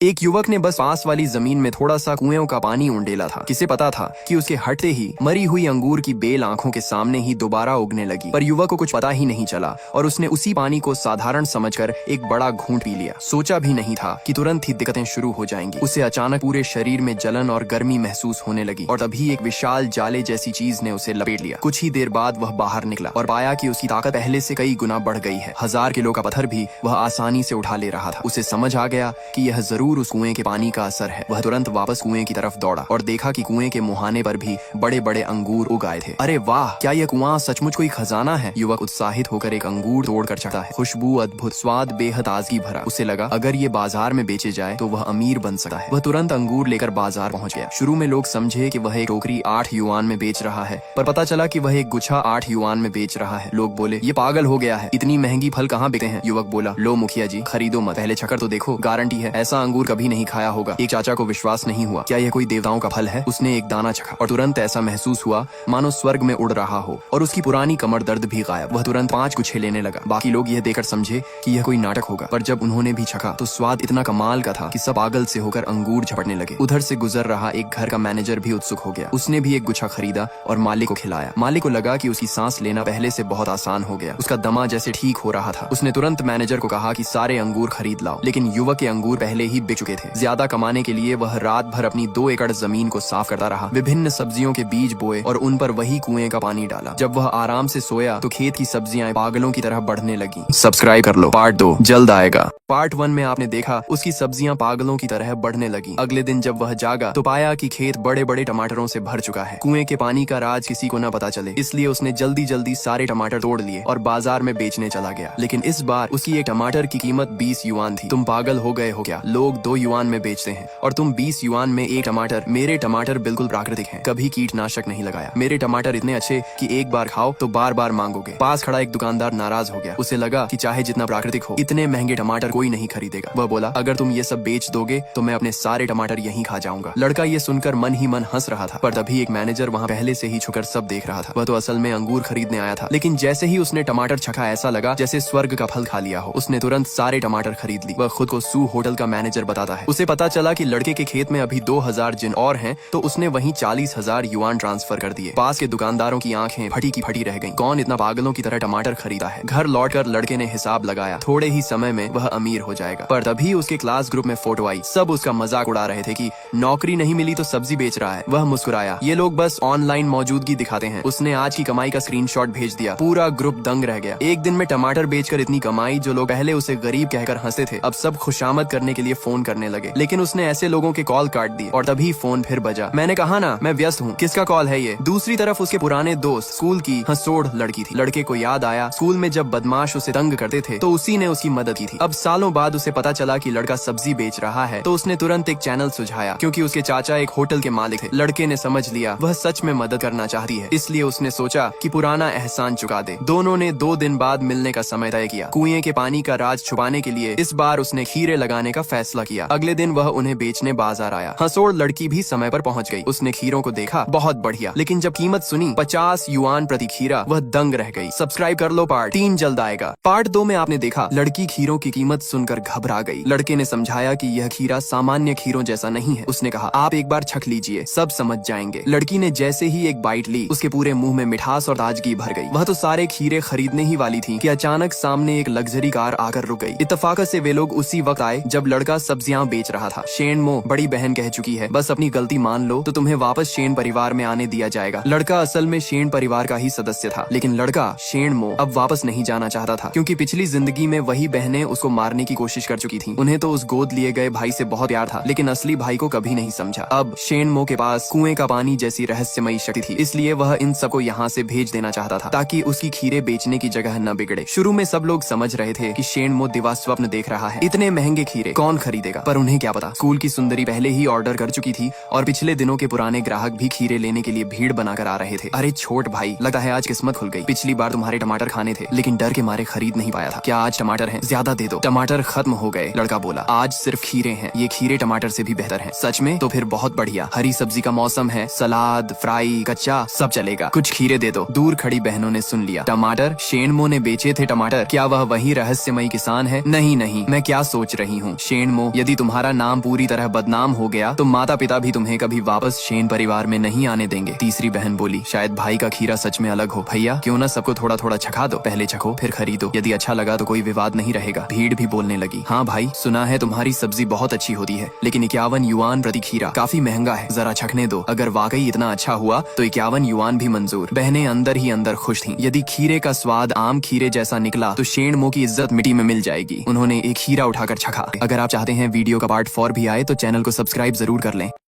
एक युवक ने बस पास वाली जमीन में थोड़ा सा कुएं का पानी उंडेला था। किसे पता था कि उसके हटते ही मरी हुई अंगूर की बेल आंखों के सामने ही दोबारा उगने लगी। पर युवक को कुछ पता ही नहीं चला और उसने उसी पानी को साधारण समझकर एक बड़ा घूंट पी लिया। सोचा भी नहीं था कि तुरंत ही दिक्कतें शुरू हो जाएंगी। उसे अचानक पूरे शरीर में जलन और गर्मी महसूस होने लगी और तभी एक विशाल जाले जैसी चीज ने उसे लपेट लिया। कुछ ही देर बाद वह बाहर निकला और पाया कि उसकी ताकत पहले से कई गुना बढ़ गई है। 1000 किलो का पत्थर भी वह आसानी से उठा ले रहा था। उसे समझ आ गया कि यह जरूर उस कुएं के पानी का असर है। वह तुरंत वापस कुएं की तरफ दौड़ा और देखा कि कुएं के मुहाने पर भी बड़े बड़े अंगूर उग आए थे। अरे वाह, क्या यह कुआं सचमुच कोई खजाना है? युवक उत्साहित होकर एक अंगूर तोड़कर चढ़ा है। खुशबू अद्भुत, स्वाद बेहद ताजगी भरा। उसे लगा अगर ये बाजार में बेचे जाए तो वह अमीर बन सकता है। वह तुरंत अंगूर लेकर बाजार पहुंच गया। शुरू में लोग समझे कि वह एक टोकरी 8 युआन में बेच रहा है, पर पता चला कि वह एक गुच्छा 8 युआन में बेच रहा है। लोग बोले ये पागल हो गया है, इतनी महंगी फल कहाँ बिकते हैं? युवक बोला लो मुखिया जी, खरीदो मत, पहले चखकर तो देखो, गारंटी है ऐसा अंगूर कभी नहीं खाया होगा। एक चाचा को विश्वास नहीं हुआ, क्या यह कोई देवताओं का फल है? उसने एक दाना चखा और तुरंत ऐसा महसूस हुआ मानो स्वर्ग में उड़ रहा हो और उसकी पुरानी कमर दर्द भी गायब। वह तुरंत 5 गुच्छे लेने लगा। बाकी लोग यह देखकर समझे कि यह कोई नाटक होगा, पर जब उन्होंने भी चखा तो स्वाद इतना कमाल का था कि सब पागल से होकर अंगूर झपटने लगे। उधर से गुजर रहा एक घर का मैनेजर भी उत्सुक हो गया। उसने भी एक गुच्छा खरीदा और मालिक को खिलाया। मालिक को लगा कि उसकी सांस लेना पहले से बहुत आसान हो गया। उसका दमा जैसे ठीक हो रहा था। उसने तुरंत मैनेजर को कहा कि सारे अंगूर खरीद लाओ। लेकिन युवक के अंगूर पहले ही बिक चुके थे। ज्यादा कमाने के लिए वह रात भर अपनी 2 एकड़ जमीन को साफ करता रहा। विभिन्न सब्जियों के बीज बोए और उन पर वही कुएं का पानी डाला। जब वह आराम से सोया तो खेत की सब्जियां पागलों की तरह बढ़ने लगी। सब्सक्राइब कर लो, पार्ट 2 जल्द आएगा। पार्ट 1 में आपने देखा उसकी सब्जियां पागलों की तरह बढ़ने लगी। अगले दिन जब वह जागा तो पाया कि खेत बड़े बड़े टमाटरों से भर चुका है। कुएं के पानी का राज किसी को न पता चले, इसलिए उसने जल्दी जल्दी सारे टमाटर तोड़ लिए और बाजार में बेचने चला गया। लेकिन इस बार उसकी एक टमाटर की कीमत 20 युआन थी। तुम पागल हो गए हो क्या? लोग 2 युआन में बेचते हैं और तुम 20 युआन में एक टमाटर। मेरे टमाटर बिल्कुल प्राकृतिक हैं, कभी कीटनाशक नहीं लगाया। मेरे टमाटर इतने अच्छे कि एक बार खाओ तो बार बार मांगोगे। पास खड़ा एक दुकानदार नाराज हो गया। उसे लगा कि चाहे जितना प्राकृतिक हो, इतने महंगे टमाटर कोई नहीं खरीदेगा। वह बोला अगर तुम ये सब बेच दोगे तो मैं अपने सारे टमाटर यहीं खा जाऊंगा। लड़का ये सुनकर मन ही मन हंस रहा था, पर तभी एक मैनेजर वहाँ पहले से ही छुकर सब देख रहा था। वह तो असल में अंगूर खरीदने आया था, लेकिन जैसे ही उसने टमाटर चखा ऐसा लगा जैसे स्वर्ग का फल खा लिया हो। उसने तुरंत सारे टमाटर खरीद ली। वह खुद को सू होटल का मैनेजर बताता है। उसे पता चला कि लड़के के खेत में अभी 2000 जिन और हैं, तो उसने वहीं 40,000 युआन ट्रांसफर कर दिए। पास के दुकानदारों की आंखें फटी की फटी रह गईं। कौन इतना पागलों की तरह टमाटर खरीदा है? घर लौटकर लड़के ने हिसाब लगाया, थोड़े ही समय में वह अमीर हो जाएगा। पर तभी उसके क्लास ग्रुप में फोटो आई। सब उसका मजाक उड़ा रहे थे कि नौकरी नहीं मिली तो सब्जी बेच रहा है। वह मुस्कुराया, ये लोग बस ऑनलाइन मौजूदगी दिखाते हैं। उसने आज की कमाई का स्क्रीनशॉट भेज दिया। पूरा ग्रुप दंग रह गया। एक दिन में टमाटर बेचकर इतनी कमाई। जो लोग पहले उसे गरीब कहकर हंसते थे, अब सब खुशामद करने के लिए फोन करने लगे। लेकिन उसने ऐसे लोगों के कॉल काट दिए और तभी फोन फिर बजा। मैंने कहा ना मैं व्यस्त हूँ, किसका कॉल है ये? दूसरी तरफ उसके पुराने दोस्त, स्कूल की हंसोड़ लड़की थी। लड़के को याद आया स्कूल में जब बदमाश उसे तंग करते थे तो उसी ने उसकी मदद की थी। अब सालों बाद उसे पता चला कि लड़का सब्जी बेच रहा है, तो उसने तुरंत एक चैनल सुझाया। क्योंकि उसके चाचा एक होटल के मालिक थे। लड़के ने समझ लिया वह सच में मदद करना चाहती है, इसलिए उसने सोचा कि पुराना एहसान चुका दे। दोनों ने 2 दिन बाद मिलने का समय तय किया। कुएं के पानी का राज छुपाने के लिए इस बार उसने खीरे लगाने का फैसला किया। अगले दिन वह उन्हें बेचने बाजार आया। हंसोड़ लड़की भी समय पर पहुंच गई। उसने खीरों को देखा, बहुत बढ़िया, लेकिन जब कीमत सुनी 50 युआन प्रति खीरा, वह दंग रह गई। सब्सक्राइब कर लो, पार्ट 3 जल्द आएगा। पार्ट 2 में आपने देखा लड़की खीरों की कीमत सुनकर घबरा गई। लड़के ने समझाया कि यह खीरा सामान्य खीरों जैसा नहीं है। उसने कहा आप एक बार छक लीजिए, सब समझ जाएंगे। लड़की ने जैसे ही एक बाइट ली, उसके पूरे मुंह में मिठास और ताजगी भर गई। वह तो सारे खीरे खरीदने ही वाली थी कि अचानक सामने एक लग्जरी कार आकर रुक गई। इत्तेफाक से वे लोग उसी वक्त आए जब लड़का सब्जियां बेच रहा था। शेनमो, बड़ी बहन कह चुकी है, बस अपनी गलती मान लो तो तुम्हें वापस शेन परिवार में आने दिया जाएगा। लड़का असल में शेन परिवार का ही सदस्य था, लेकिन लड़का शेनमो अब वापस नहीं जाना चाहता था, क्योंकि पिछली जिंदगी में वही बहनें उसको मारने की कोशिश कर चुकी थी। उन्हें तो उस गोद लिए गए भाई से बहुत प्यार था, लेकिन असली भाई को कभी नहीं समझा। अब शेनमो के पास कुएं का पानी जैसी रहस्यमयी शक्ति थी, इसलिए वह इन सबको यहाँ से भेज देना चाहता था ताकि उसकी खीरे बेचने की जगह न बिगड़े। शुरू में सब लोग समझ रहे थे कि शेनमो दिवा स्वप्न देख रहा है। इतने महंगे खीरे कौन खरीदेगा? पर उन्हें क्या पता, स्कूल की सुंदरी पहले ही ऑर्डर कर चुकी थी और पिछले दिनों के पुराने ग्राहक भी खीरे लेने के लिए भीड़ बनाकर आ रहे थे। अरे छोट भाई, लगता है आज किस्मत खुल गई। पिछली बार तुम्हारे टमाटर खाने थे, लेकिन डर के मारे खरीद नहीं पाया था। क्या आज टमाटर हैं? ज्यादा दे दो। टमाटर खत्म हो गए। लड़का बोला आज सिर्फ खीरे हैं, ये खीरे टमाटर से भी बेहतर हैं। सच में? तो फिर बहुत बढ़िया, हरी सब्जी का मौसम है, सलाद, फ्राई, कच्चा सब चलेगा। कुछ खीरे दे दो। दूर खड़ी बहनों ने सुन लिया। टमाटर? शेणमो ने बेचे थे टमाटर? क्या वह वही रहस्यमयी किसान है? नहीं नहीं, मैं क्या सोच रही हूँ शेणमो, यदि तुम्हारा नाम पूरी तरह बदनाम हो गया तो माता पिता भी तुम्हें कभी वापस शेन परिवार में नहीं आने देंगे। तीसरी बहन बोली, शायद भाई का खीरा सच में अलग हो। भैया क्यों ना सबको थोड़ा थोड़ा चखा दो, पहले चखो फिर खरीदो, यदि अच्छा लगा तो कोई विवाद नहीं रहेगा। भीड़ भी बोलने लगी, हाँ भाई सुना है तुम्हारी सब्जी बहुत अच्छी होती है, लेकिन 51 युआन प्रति खीरा काफी महंगा है, जरा चखने दो, अगर वाकई इतना अच्छा हुआ तो 51 युआन भी मंजूर। बहनें अंदर ही अंदर खुश थीं। यदि खीरे का स्वाद आम खीरे जैसा निकला तो शेणमो की इज्जत मिट्टी में मिल जाएगी। उन्होंने एक खीरा उठाकर चखा। अगर आप चाहते हैं वीडियो का पार्ट 4 भी आए तो चैनल को सब्सक्राइब जरूर कर लें।